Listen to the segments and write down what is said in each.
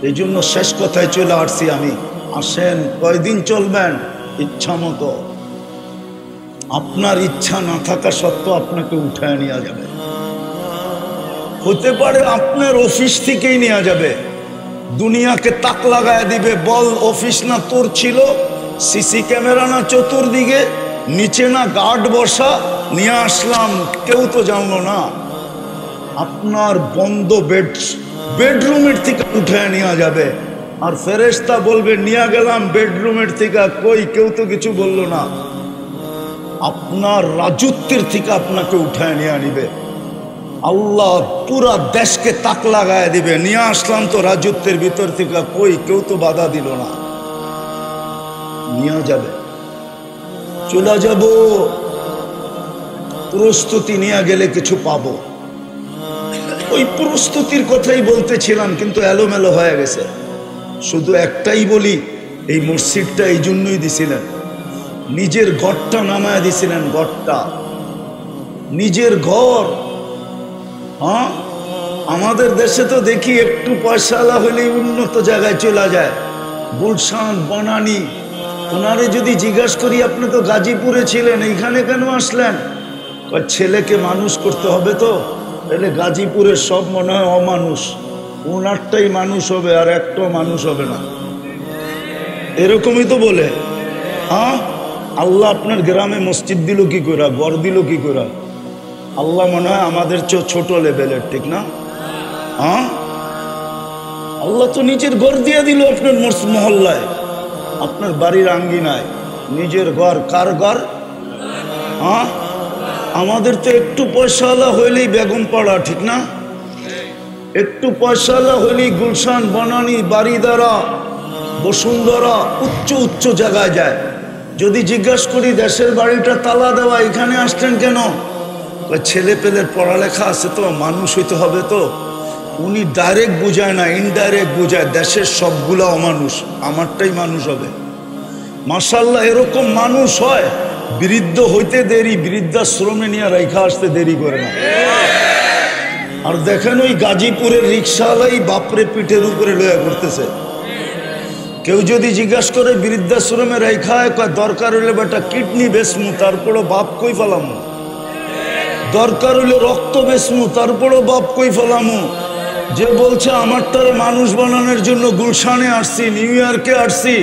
এই জন্য শেষ কথায় চলে আসছি আমি। আসেন, কয়দিন চলবেন? ইচ্ছা মতো। আপনার ইচ্ছা না থাকা সত্ত্বেও আপনাকে উঠায় নেওয়া যাবে। হতে পারে আপনার অফিস থেকেই নেওয়া যাবে, দুনিয়াকে তাক লাগায় দিবে, বল অফিস না তোর ছিল, সিসি ক্যামেরা না চতুর্দিকে, নিচে না গার্ড বসা, নিয়ে আসলাম, কেউ তো জানলো না। আপনার বন্ধ বেডরুমের থেকে উঠায় নেওয়া যাবে, আর ফেরেশতা বলবে নিয়ে গেলাম বেডরুমের থেকে, কই কেউ তো কিছু বললো না। আপনার রাজত্বের থেকে আপনাকে উঠায় নিয়ে নিবে। আল্লাহ পুরা দেশকে তাক লাগায় দিবে, নিয়ে আসলাম তো রাজত্বের ভিতর থেকে, কই কেউ তো বাধা দিল না। নিয়ে যাবে, চলে যাব। প্রস্তুতি নিয়ে গেলে কিছু পাবো। ওই প্রস্তুতির কথাই বলতেছিলাম, কিন্তু এলোমেলো হয়ে গেছে। শুধু একটাই বলি, এই মসজিদটা এই জন্যই দিছিলেন, নিজের ঘরটা নামায় দিছিলেন, ঘরটা নিজের ঘর। হ্যাঁ, আমাদের দেশে তো দেখি একটু পয়সাওয়ালা হলেই উন্নত জায়গায় চলে যায়, গুলশান, বনানী। ওনারে যদি জিজ্ঞাসা করি আপনি তো গাজীপুরে ছিলেন, এইখানে কেন আসলেন? ছেলেকে মানুষ করতে হবে, তো তাহলে গাজীপুরের সব মনে হয় অমানুষ, ওনারটাই মানুষ হবে আর একটাও মানুষ হবে না, এরকমই তো বলে। হ্যাঁ, আল্লাহ আপনার গ্রামে মসজিদ দিল কি করে, ঘর দিল কি করে? আল্লাহ মনে হয় আমাদের চেয়ে ছোট লেভেলের, ঠিক না? হ্যাঁ, আল্লাহ তো নিজের ঘর দিয়ে দিল আপনার মহল্লায়, আপনার বাড়ির আঙ্গিনায় নিজের ঘর। কার ঘর? হ্যাঁ, আমাদের তো একটু পয়সাওয়ালা হইলেই বেগম পাড়া, ঠিক না? একটু পয়সাওয়ালা হইলেই গুলশান, বনানী, বাড়িদারা, বসুন্ধরা, উচ্চ উচ্চ জায়গায় যায়। যদি জিজ্ঞাসা করি দেশের বাড়িটা তালা দেওয়া, এখানে আসলেন কেন? ছেলে পেলের পড়ালেখা আছে তো, মানুষ হইতে হবে তো। উনি ডাইরেক্ট বুঝায় না, ইনডাইরেক্ট বুঝায়, দেশের সবগুলা অমানুষ, আমারটাই মানুষ হবে। মাশাআল্লাহ, এরকম মানুষ হয়, বৃদ্ধ হইতে দেরি, বৃদ্ধাশ্রমে নিয়ে রেখা আসতে দেরি করে না। আর দেখেন ওই গাজীপুরের রিক্সাওয়ালাই বাপরে পিঠের উপরে লয়া করতেছে। কেউ যদি জিজ্ঞাসা করে বৃদ্ধাশ্রমে রেখা, দরকার হইলে বেটা কিডনি বেচমু, তারপরও বাপ কই ফেলামু, দরকার হইলে রক্ত বেচমু, তারপরও বাপ কই ফেলামু। যে বলছে আমারটারে মানুষ বানানোর জন্য গুলশানে আসছি, নিউ ইয়র্কে আসছি,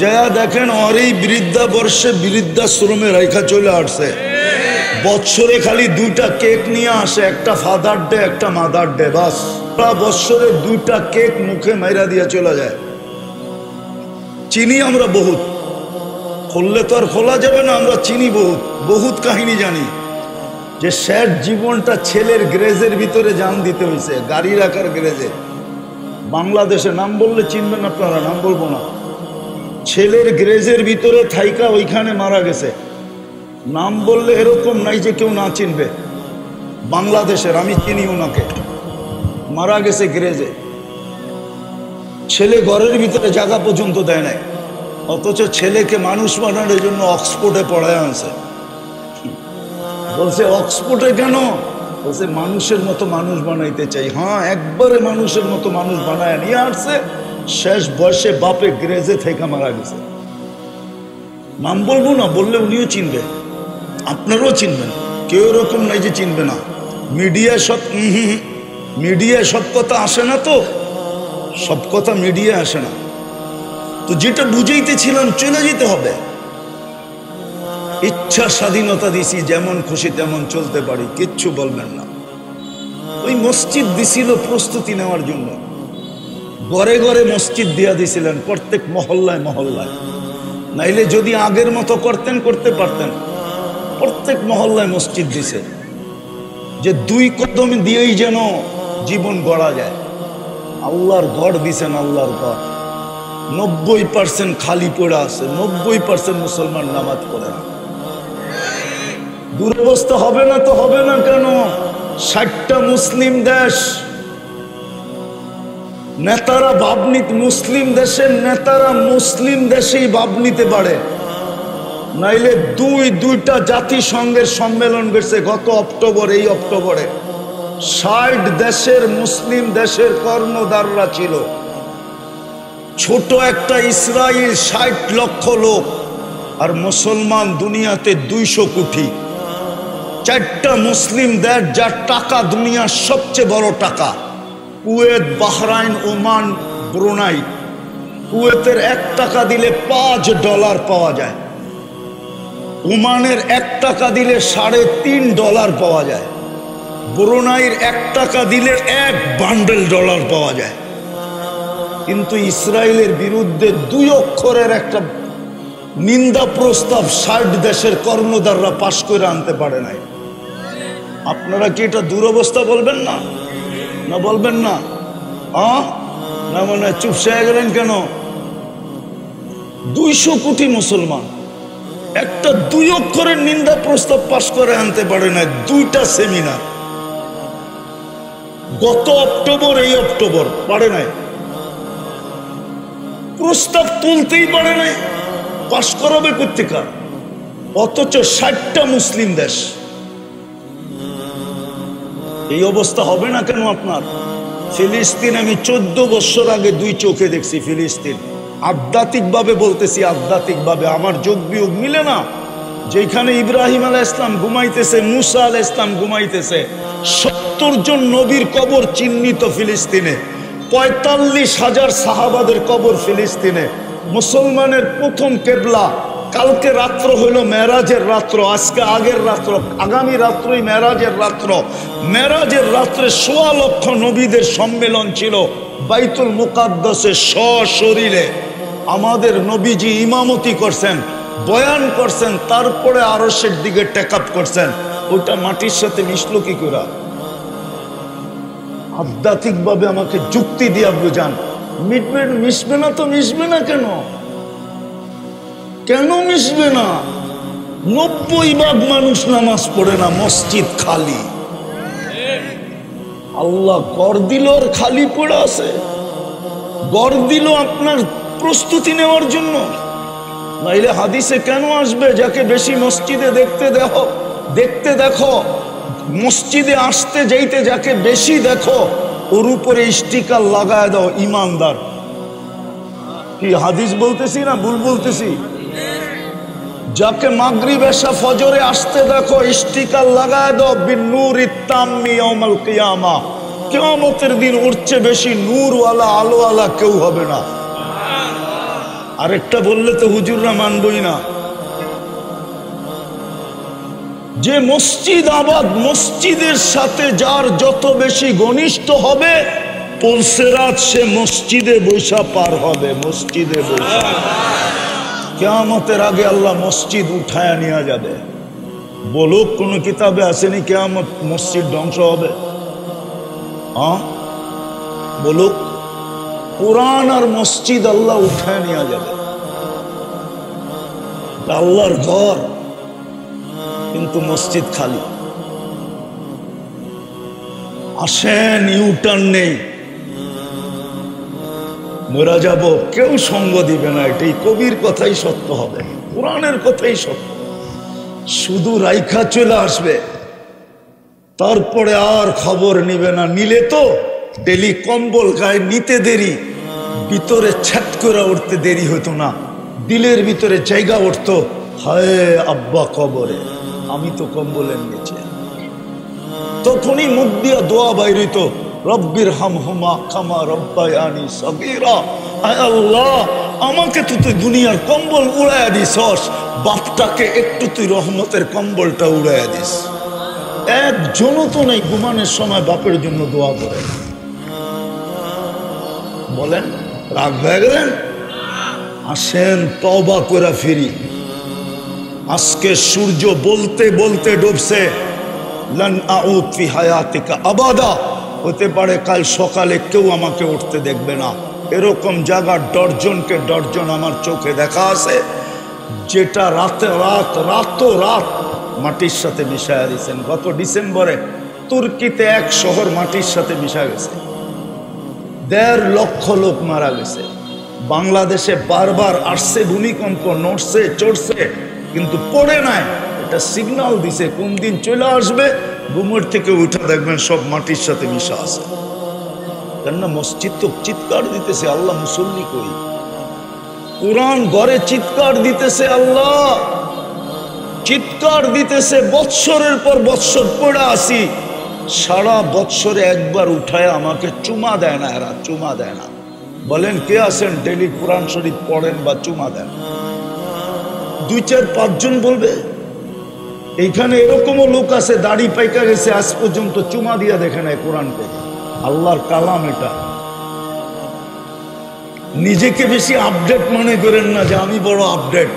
যা দেখেন আর এই বৃদ্ধাবর্ষে বৃদ্ধাশ্রমে রেখা চলে আসছে। বৎসরে খালি 2টা কেক নিয়ে আসে, একটা ফাদার ডে, একটা মাদার ডে, বাস। বৎসরে 2টা কেক মুখে মাইরা দিয়ে চলে যায়। চিনি আমরা বহুত, খুললে তো আর খোলা যাবে না, আমরা চিনি বহুত, বহুত কাহিনী জানি। যে শেষ জীবনটা ছেলের গ্রেজের ভিতরে জান দিতে হয়েছে, গাড়ি রাখার গ্রেজে। বাংলাদেশে নাম বললে চিনবেন আপনারা, নাম বলবো না। ছেলের গ্রেজের ভিতরে থাইকা ওইখানে মারা গেছে। নাম বললে এরকম নাই যে কেউ না চিনবে। বাংলাদেশের, আমি চিনি ওনাকে, মারা গেছে গ্রেজে। ছেলে ঘরের ভিতরে জায়গা পর্যন্ত দেয় নাই, অথচ ছেলেকে মানুষ বানানোর জন্য অক্সফোর্ডে পড়ায় আনছে। বলছে অক্সফোর্ডে কেন? বলছে মানুষের মতো মানুষ বানাইতে চাই। হ্যাঁ, একবারে মানুষের মতো মানুষ বানায় নিয়ে আসছে। শেষ বয়সে বাপে গ্রেজে থেকে মারা গেছে। নাম বলবো না, বললে উনিও চিনবে, আপনারাও চিনবেন, কেউ এরকম নাই যে চিনবে না। মিডিয়ায় সব কথা আসে না, তো সব কথা মিডিয়ায় আসে না। তো যেটা বুঝাইতেছিলাম, চলে যেতে হবে। ইচ্ছা স্বাধীনতা দিছি, যেমন খুশি তেমন চলতে পারি, কিচ্ছু বলবেন না। ওই মসজিদ দিছিল প্রস্তুতি নেওয়ার জন্য, ঘরে ঘরে মসজিদ দিয়া দিছিলেন, প্রত্যেক মহল্লায় মহল্লায়। নাইলে যদি আগের মতো করতে পারতেন। প্রত্যেক মহল্লায় মসজিদ দিছে, যে 2 কদম দিয়েই যেন জীবন গড়া যায়। আল্লাহর ঘর দিছেন, আল্লাহর ঘর। 90% খালি পড়ে আছে, 90% মুসলমান নামাজ পড়ে না। দুরবস্থা হবে না তো হবে না কেন? 60টা মুসলিম দেশ, নেতারা ভাবনীতি, মুসলিম দেশের নেতারা মুসলিম দেশেই ভাব নিতে পারে। নাইলে 2টা জাতিসংঘের সম্মেলন গেছে গত অক্টোবর, এই অক্টোবরে 60 দেশের মুসলিম দেশের কর্ণধাররা ছিল। ছোট একটা ইসরায়েল 60 লক্ষ লোক, আর মুসলমান দুনিয়াতে 200 কোটি। 4টা মুসলিম দেশ যার টাকা দুনিয়ার সবচেয়ে বড় টাকা, কুয়েত, বাহরাইন, ওমান, ব্রুনাই। কুয়েতের 1 টাকা দিলে $5 পাওয়া যায়, ওমানের 1 টাকা দিলে $3.5 পাওয়া যায়, ব্রুনাইয়ের 1 টাকা দিলে 1 বান্ডেল ডলার পাওয়া যায়। কিন্তু ইসরায়েলের বিরুদ্ধে 2 অক্ষরের একটা নিন্দা প্রস্তাব 60 দেশের কর্ণধাররা পাশ করে আনতে পারে নাই। আপনারা কি এটা দুরবস্থা বলবেন না? না বলবেন না? না মানে চুপসে গেলেন কেন? 200 কোটি মুসলমান একটা 2 অক্ষরের নিন্দা প্রস্তাব পাশ করে আনতে পারে না। 2টা সেমিনার গত অক্টোবর, এই অক্টোবর পারে নাই, প্রস্তাব তুলতেই পারে নাই, পাশ করাবে কোত্থেকে? অথচ 60টা মুসলিম দেশ। এই অবস্থা হবে না কেন আপনার? ফিলিস্তিন আমি 14 বছর আগে 2 চোখে দেখছি। ফিলিস্তিন আধ্যাত্মিক ভাবে বলতেছি, আধ্যাত্মিক ভাবে আমার যোগ বিয়োগ মিলে না। যেখানে ইব্রাহিম আলাইহিস সালাম ঘুমাইতেছে, মুসা আলাইহিস সালাম ঘুমাইতেছে, 70 জন নবীর কবর চিহ্নিত ফিলিস্তিনে, 45,000 সাহাবাদের কবর ফিলিস্তিনে। মুসলমানের প্রথম কেবলা। কালকে রাত্র হইল মেরাজের রাত্র, আজকে আগের রাত্র, আগামী রাত্রই মেরাজের রাত্র। মেরাজের রাত্রে 1.25 লক্ষ নবীদের সম্মেলন ছিল বাইতুল মুকাদ্দাসে সশরীরে। আমাদের নবীজি ইমামতি করছেন, বয়ান করছেন, তারপরে আরশের দিকে টেক আপ করছেন। ওটা মাটির সাথে মিশলো কি করে? আধ্যাত্মিক ভাবে আমাকে যুক্তি দিয়া বুঝান। মিশবে না তো মিশবে না কেন? কেন মিশবে না? 90% মানুষ নামাজ পড়ে না, মসজিদ খালি। আল্লাহ গড় দিল আর খালি পড়ে আছে। গড় দিল আপনার প্রস্তুতি নেওয়ার জন্য, নাইলে হাদিসে কেন আসবে যাকে বেশি মসজিদে দেখতে দেখো, মসজিদে আসতে যাইতে যাকে বেশি দেখো ওর উপরে স্টিকার লাগায় দাও ইমানদার। কি হাদিস বলতেছি না ভুল বলতেছি? যাকে মাগরিব এশা ফজরে আসতে দেখো স্টিকার লাগায় দাও বিন্নুরিত তাম্মি ইয়াউমাল কিয়ামা। কিয়ামতের দিন উঠছে বেশি নূরওয়ালা আলোওয়ালা কেউ হবে না। আরেকটা বললে তো হুজুররা মানবই না। যে মসজিদ আবাদ, মসজিদের সাথে যার যত বেশি ঘনিষ্ঠ হবে পুলসেরাত সে মসজিদে বৈশা পার হবে। মসজিদে বৈশা কিয়ামতের আগে আল্লাহ মসজিদ উঠায়া নিয়ে যাবে। বলুক কোন কিতাবে আসেনি কিয়ামত মসজিদ ধ্বংস হবে? বলুক, কোরআন আর মসজিদ আল্লাহ উঠায় নিয়ে যাবে। আল্লাহর ঘর, কিন্তু মসজিদ খালি। আসেন, ইউটার্ন নেই, মরা যাব, কেউ সঙ্গ দিবে না। এটাই কবির কথাই সত্য হবে, কোরআনের কথাই সত্য। শুধু রাইখা চলে আসবে, তারপরে আর খবর নিবে না। নিলে তো ডেলি কম্বল গায়ে নিতে দেরি, ভিতরে ছ্যাট করে উঠতে দেরি হতো না, দিলের ভিতরে জায়গা উঠতো। হায় আব্বা কবরে, আমি তো কম্বলের নিচে। তখনই মুখ দিয়া দোয়া বাইরিত, রব্বির হামহুমা কামা রব্বায়ানি সগীরা। আয় আল্লাহ, আমাকে তো তুই দুনিয়ার কম্বল উড়াইয়া দিছস, বাপটাকে একটু তুই রহমতের কম্বলটা উড়াইয়া দিস। একজনও তো নাই ঘুমানোর সময় বাপের জন্য দোয়া করে। বলেন রাগ হয়ে গেলেন? আসেন তওবা করে ফিরি। আজকে সূর্য বলতে বলতে ডুবছে, লান আউদ ফি হায়াতিকা আবাদা। হতে পারে কাল সকালে কেউ আমাকে উঠতে দেখবে না। এরকম জায়গা ডর্জনকে ডর্জন আমার চোখে দেখা আছে, যেটা রাতে রাত মাটির সাথে মিশাইয়া দিয়েছেন। গত ডিসেম্বরে তুর্কিতে এক শহর মাটির সাথে মিশা গেছে, 1.5 লক্ষ লোক মারা গেছে। বাংলাদেশে বারবার আসছে ভূমিকম্প, নড়ছে চড়ছে, কিন্তু পড়ে নাই। এটা সিগন্যাল দিছে কোন দিন চলে আসবে। ঘুমের থেকে উঠে দেখবেন সব মাটির সাথে মিশা আছে। কেননা মসজিদ তো চিৎকার দিতেছে আল্লাহ মুসল্লি কই, কোরআন ঘরে চিৎকার দিতেছে আল্লাহ চিৎকার দিতেছে, বৎসরের পর বৎসর পড়ে আসি, সারা বৎসরে একবার উঠায় আমাকে চুমা দেয় না, এরা চুমা দেয় না। বলেন কে আছেন ডেলি কোরআন শরীফ পড়েন বা চুমা দেন? 2-4-5 জন বলবে। এইখানে এরকমও লোক আছে দাড়ি পাইকা গেছে আজ পর্যন্ত চুমা দিয়া দেখে নাই কোরআনকে। আল্লাহর কালাম এটা। নিজেকে বেশি আপডেট মনে করেন না যে আমি বড় আপডেট।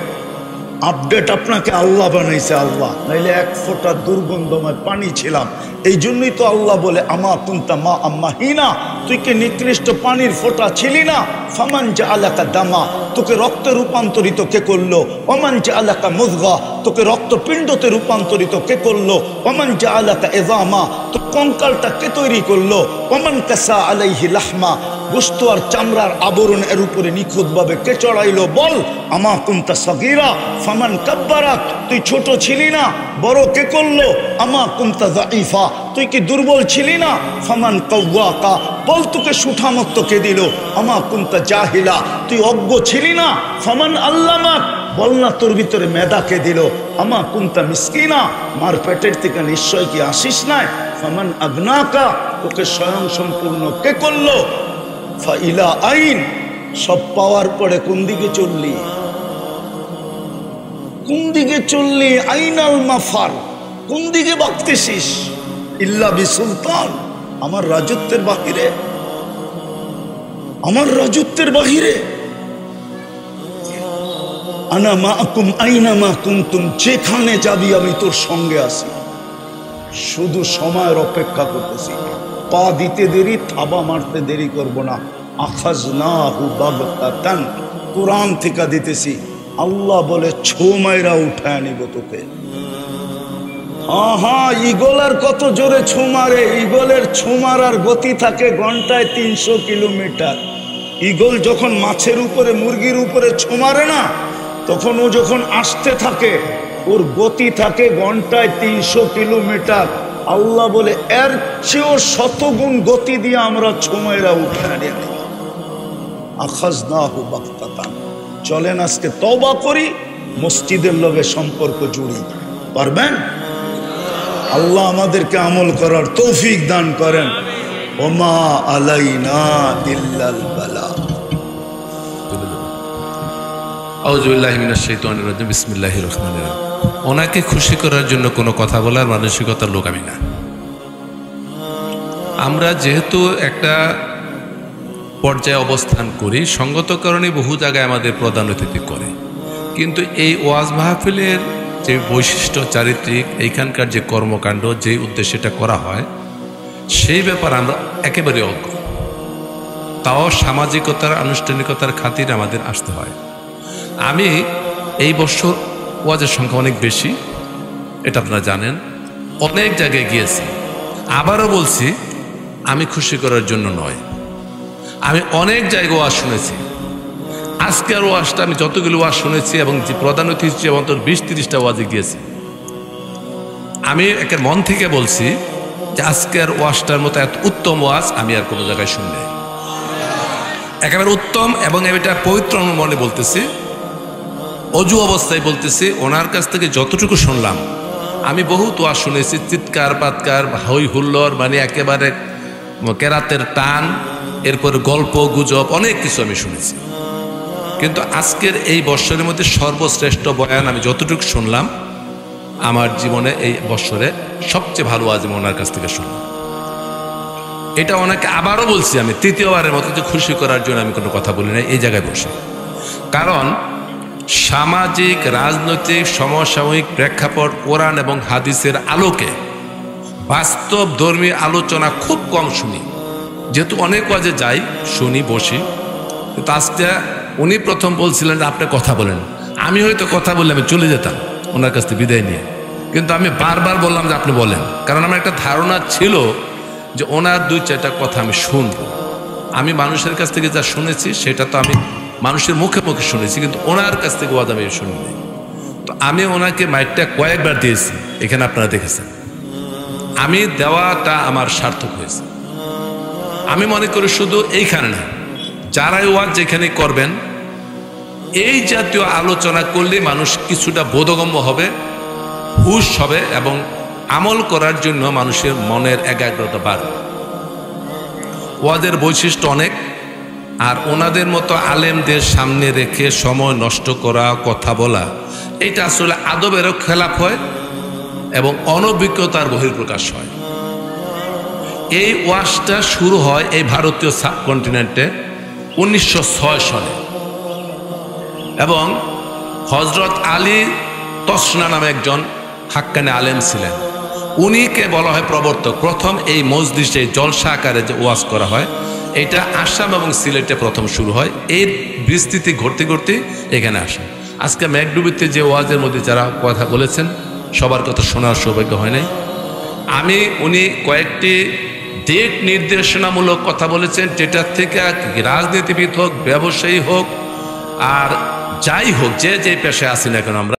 আপডেট আপনাকে আল্লাহ বানাইছে, আল্লাহ, নাইলে এক ফোঁটা দুর্গন্ধময় পানি ছিলাম। এই জন্যই তো আল্লাহ বলে আমা কুনতা মা আম্মা হিনা, তুই কি নিকৃষ্ট পানির ফোঁটা ছিলি না? ফামান জাআলাকা দামা, তোকে রক্তে রূপান্তরিত কে করলো? ওমান জাআলাকা মুযগা, তোকে রক্তপিণ্ডতে রূপান্তরিত কে করলো? ওমান জাআলাকা ইযামা, তো কঙ্কালটা কে তৈরি করলো? ওমান কাসা আলাইহি লাহমা, গোশত আর চামড়ার আবরণ এর উপরে নিখুঁতভাবে কে চড়াইলো? বল আমা কুনতা সগীরা ফামান কাব্বারাক, তুই ছোট ছিলি না, বড় কে করলো? আমা কুনতা যায়ীফা, তুই কি দুর্বল ছিলি না? ফামান কাওয়াকা, বল তোকে সুঠামত্ব কে দিল? আমা কুনতা জাহিলা, তুই অজ্ঞ ছিলি না? ফামান আল্লামাক, বল না তোর ভিতরে মেধা কে দিল? আমা কুনতা মিসকিনা, মার পেটের থেকে নিশ্চয় কি আসিস নাই? ফামান আগনাকা, তোকে স্বয়ং সম্পূর্ণ কে করলো? ফাইলা আইন, সব পাওয়ার পরে কোন দিকে চললি? কোন দিকে চললি? আইনাল মাফার, কোন দিকে ভাবতেছিস? ইল্লা বিসুলতান, আমার রাজত্বের বাহিরে, আমার রাজত্বের বাহিরে। আনা মাআকুম আইনা মা কুনতুম, যেখানে যাবি আমি তোর সঙ্গে আছি, শুধু সময়ের অপেক্ষা করতেছি। পা দিতে দেরি, থাবা মারতে দেরি করব না। আখাযনাহু বাগতাতান, কোরআন থেকে দিতেছি। আল্লাহ বলে ছো মাইরা উঠায় নিব তোকে। হ্যাঁ, ইগলের কত জোরে ছো মারে, ইগলের ছো মারার গতি থাকে ঘন্টায় 300 কিলোমিটার। ইগল যখন মাছের উপরে মুরগির উপরে ছো মারে না, তখন ও যখন আসতে থাকে ওর গতি থাকে ঘন্টায় 300 কিলোমিটার। আল্লাহ বলে এর চেয়েও 100 গুণ গতি দিয়ে আমরা ছো মাইরা উঠায় নিব। আখাযনাহু বাগতাতান। চলেন আজকে তওবা করি, মসজিদের লগে সম্পর্ক জুড়ি। পারবেন? আল্লাহ আমাদেরকে আমল করার তৌফিক দান করেন। ওমা আলাইনা ইল্লাল বালাগ। আউযু বিল্লাহি মিনাশ শাইতানির রাজিম, বিসমিল্লাহির রহমানির রহিম। ওনাকে খুশি করার জন্য কোনো কথা বলার মানসিকতার লোক আমি না। আমরা যেহেতু একটা পর্যায়ে অবস্থান করি, সঙ্গত কারণে বহু জায়গায় আমাদের প্রধান অতিথি করে, কিন্তু এই ওয়াজ মাহফিলের যে বৈশিষ্ট্য, চারিত্রিক, এইখানকার যে কর্মকাণ্ড, যে উদ্দেশ্যে এটা করা হয়, সেই ব্যাপার আমরা একেবারে অজ্ঞ। তাও সামাজিকতার, আনুষ্ঠানিকতার খাতিরে আমাদের আসতে হয়। আমি এই বছর ওয়াজের সংখ্যা অনেক বেশি, এটা আপনারা জানেন। অনেক জায়গায় গিয়েছি। আবারও বলছি, আমি খুশি করার জন্য নয়। আমি অনেক জায়গায় ওয়াজ শুনেছি। আজকের ওয়াজটা আমি যতগুলো ওয়াজ শুনেছি এবং যে প্রধান অতিথি হিসেবে অন্তত 20-30টা ওয়াজে গিয়েছি, আমি একের মন থেকে বলছি যে আজকের ওয়াজটার মতো এত উত্তম ওয়াজ আমি আর কোনো জায়গায় শুনি নাই। একেবারে উত্তম, এবং এটা পবিত্র মনে বলতেছি, অজু অবস্থায় বলতেছি। ওনার কাছ থেকে যতটুকু শুনলাম, আমি বহুত ওয়াজ শুনেছি, চিৎকার পাৎকার, হই হুল্লোড়, মানে একেবারে কেরাতের টান, এরপর গল্প গুজব, অনেক কিছু আমি শুনেছি। কিন্তু আজকের এই বৎসরের মধ্যে সর্বশ্রেষ্ঠ বয়ান আমি যতটুকু শুনলাম, আমার জীবনে এই বৎসরে সবচেয়ে ভালো ওয়াজ আমি ওনার কাছ থেকে শুনলাম। এটা ওনাকে আবারও বলছি, আমি তৃতীয়বারের মতো যে খুশি করার জন্য আমি কোনো কথা বলি না এই জায়গায় বসে। কারণ সামাজিক, রাজনৈতিক, সমসাময়িক প্রেক্ষাপট, কোরআন এবং হাদিসের আলোকে বাস্তব ধর্মী আলোচনা খুব কম শুনি। যেহেতু অনেক ওয়াজে যাই, শুনি, বসি, কিন্তু আজকে উনি প্রথম বলছিলেন যে আপনি কথা বলেন। আমি হয়তো কথা বললে আমি চলে যেতাম ওনার কাছ থেকে বিদায় নিয়ে, কিন্তু আমি বারবার বললাম যে আপনি বলেন, কারণ আমার একটা ধারণা ছিল যে ওনার 2-4টা কথা আমি শুনবো। আমি মানুষের কাছ থেকে যা শুনেছি সেটা তো আমি মানুষের মুখে মুখে শুনেছি, কিন্তু ওনার কাছ থেকে ওয়াজ আমি শুনিনি। তো আমি ওনাকে মাইকটা কয়েকবার দিয়েছি, এখানে আপনারা দেখেছেন। আমি দেওয়াটা আমার সার্থক হয়েছে। আমি মনে করি শুধু এইখানে না, যারাই ওয়াজ যেখানে করবেন এই জাতীয় আলোচনা করলে মানুষ কিছুটা বোধগম্য হবে, হুশ হবে এবং আমল করার জন্য মানুষের মনের একাগ্রতা বাড়বে। ওয়াজের বৈশিষ্ট্য অনেক, আর ওনাদের মতো আলেমদের সামনে রেখে সময় নষ্ট করা, কথা বলা, এটা আসলে আদবেরও খেলাপ হয় এবং অনভিজ্ঞতার বহিঃপ্রকাশ হয়। এই ওয়াজটা শুরু হয় এই ভারতীয় সাবকন্টিনেন্টে 1906 সালে এবং হজরত আলী তসনা নামে একজন হাক্কানি আলেম ছিলেন, উনিকে বলা হয় প্রবর্তক। প্রথম এই মজলিসে জলসা আকারে যে ওয়াজ করা হয় এটা আসাম এবং সিলেটে প্রথম শুরু হয়। এর বিস্তৃতি ঘটতে ঘটতে এখানে আসে। আজকে মেঘডুবিতে যে ওয়াজের মধ্যে যারা কথা বলেছেন সবার কথা শোনার সৌভাগ্য হয় নাই। উনি কয়েকটি দিক নির্দেশনামূলক কথা বলেছেন, যেটার থেকে রাজনীতিবিদ হোক, ব্যবসায়ী হোক, আর যাই হোক, যে পেশায় আসি না কেন আমরা